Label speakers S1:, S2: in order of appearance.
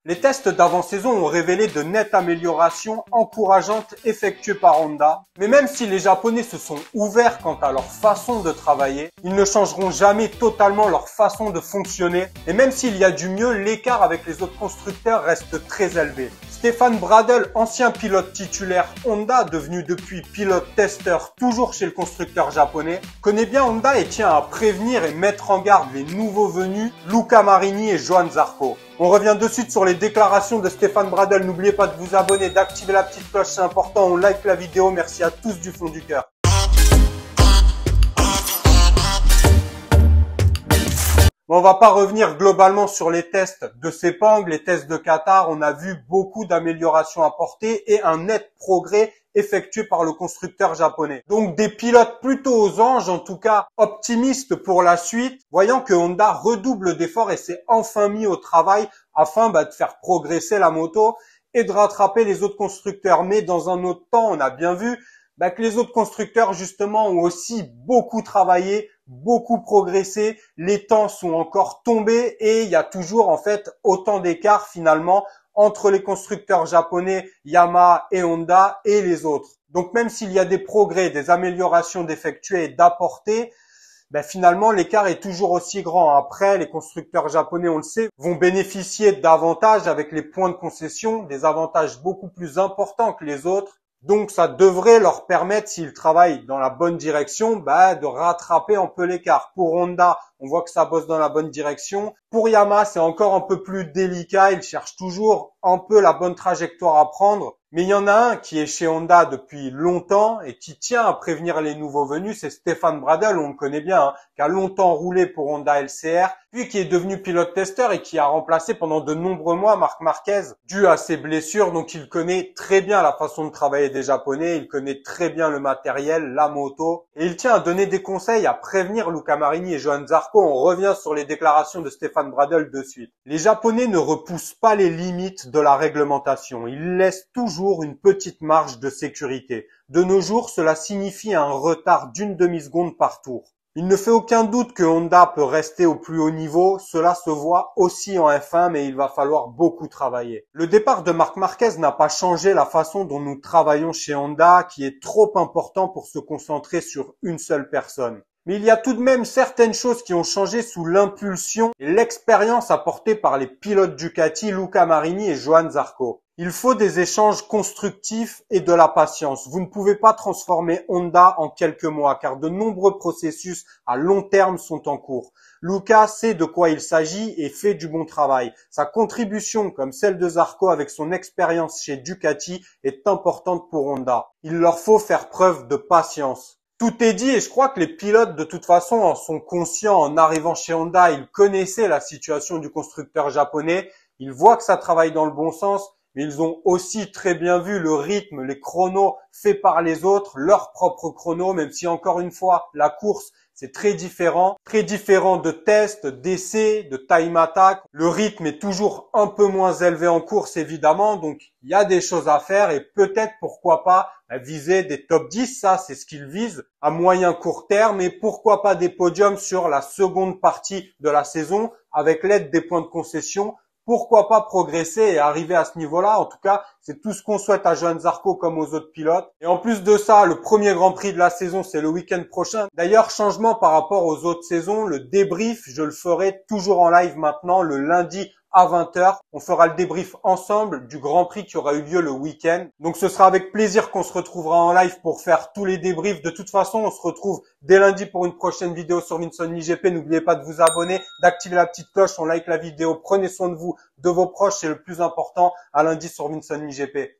S1: Les tests d'avant-saison ont révélé de nettes améliorations encourageantes effectuées par Honda. Mais même si les Japonais se sont ouverts quant à leur façon de travailler, ils ne changeront jamais totalement leur façon de fonctionner. Et même s'il y a du mieux, l'écart avec les autres constructeurs reste très élevé. Stéphane Bradl, ancien pilote titulaire Honda, devenu depuis pilote-testeur toujours chez le constructeur japonais, connaît bien Honda et tient à prévenir et mettre en garde les nouveaux venus Luca Marini et Johann Zarco. On revient de suite sur les déclarations de Stéphane Bradl. N'oubliez pas de vous abonner, d'activer la petite cloche, c'est important. On like la vidéo. Merci à tous du fond du cœur. Bon, on va pas revenir globalement sur les tests de Sepang, les tests de Qatar. On a vu beaucoup d'améliorations apportées et un net progrès effectué par le constructeur japonais. Donc des pilotes plutôt aux anges, en tout cas optimistes pour la suite, voyant que Honda redouble d'efforts et s'est enfin mis au travail afin de faire progresser la moto et de rattraper les autres constructeurs. Mais dans un autre temps, on a bien vu que les autres constructeurs justement ont aussi beaucoup travaillé, beaucoup progressé, les temps sont encore tombés et il y a toujours en fait autant d'écart finalement entre les constructeurs japonais Yamaha et Honda et les autres. Donc même s'il y a des progrès, des améliorations d'effectuer et d'apporter, finalement l'écart est toujours aussi grand. Après, les constructeurs japonais, on le sait, vont bénéficier d'avantages avec les points de concession, des avantages beaucoup plus importants que les autres. Donc ça devrait leur permettre, s'ils travaillent dans la bonne direction, de rattraper un peu l'écart. Pour Honda, on voit que ça bosse dans la bonne direction. Pour Yamaha, c'est encore un peu plus délicat. Ils cherchent toujours un peu la bonne trajectoire à prendre. Mais il y en a un qui est chez Honda depuis longtemps et qui tient à prévenir les nouveaux venus, c'est Stéphane Bradl, on le connaît bien, qui a longtemps roulé pour Honda LCR, puis qui est devenu pilote-testeur et qui a remplacé pendant de nombreux mois Marc Marquez, dû à ses blessures. Donc il connaît très bien la façon de travailler des Japonais, il connaît très bien le matériel, la moto, et il tient à donner des conseils, à prévenir Luca Marini et Johann Zarco. On revient sur les déclarations de Stéphane Bradl de suite. Les Japonais ne repoussent pas les limites de la réglementation, ils laissent toujours une petite marge de sécurité. De nos jours, cela signifie un retard d'une demi-seconde par tour. Il ne fait aucun doute que Honda peut rester au plus haut niveau, cela se voit aussi en F1, mais il va falloir beaucoup travailler. Le départ de Marc Marquez n'a pas changé la façon dont nous travaillons chez Honda, qui est trop important pour se concentrer sur une seule personne. Mais il y a tout de même certaines choses qui ont changé sous l'impulsion et l'expérience apportée par les pilotes Ducati, Luca Marini et Johann Zarco. Il faut des échanges constructifs et de la patience. Vous ne pouvez pas transformer Honda en quelques mois car de nombreux processus à long terme sont en cours. Luca sait de quoi il s'agit et fait du bon travail. Sa contribution, comme celle de Zarco avec son expérience chez Ducati, est importante pour Honda. Il leur faut faire preuve de patience. Tout est dit et je crois que les pilotes de toute façon en sont conscients en arrivant chez Honda. Ils connaissaient la situation du constructeur japonais. Ils voient que ça travaille dans le bon sens. Mais ils ont aussi très bien vu le rythme, les chronos faits par les autres, leurs propres chronos, même si encore une fois, la course, c'est très différent de tests, d'essais, de time attack. Le rythme est toujours un peu moins élevé en course, évidemment, donc il y a des choses à faire et peut-être, pourquoi pas, viser des top 10, ça c'est ce qu'ils visent, à moyen court terme, et pourquoi pas des podiums sur la seconde partie de la saison, avec l'aide des points de concession. Pourquoi pas progresser et arriver à ce niveau-là? En tout cas, c'est tout ce qu'on souhaite à Johann Zarco comme aux autres pilotes. Et en plus de ça, le premier Grand Prix de la saison, c'est le week-end prochain. D'ailleurs, changement par rapport aux autres saisons, le débrief, je le ferai toujours en live maintenant, le lundi à 20h. On fera le débrief ensemble du Grand Prix qui aura eu lieu le week-end. Donc ce sera avec plaisir qu'on se retrouvera en live pour faire tous les débriefs. De toute façon, on se retrouve dès lundi pour une prochaine vidéo sur Vinson MotoGP. N'oubliez pas de vous abonner, d'activer la petite cloche, on like la vidéo. Prenez soin de vous, de vos proches, c'est le plus important. À lundi sur Vinson MotoGP.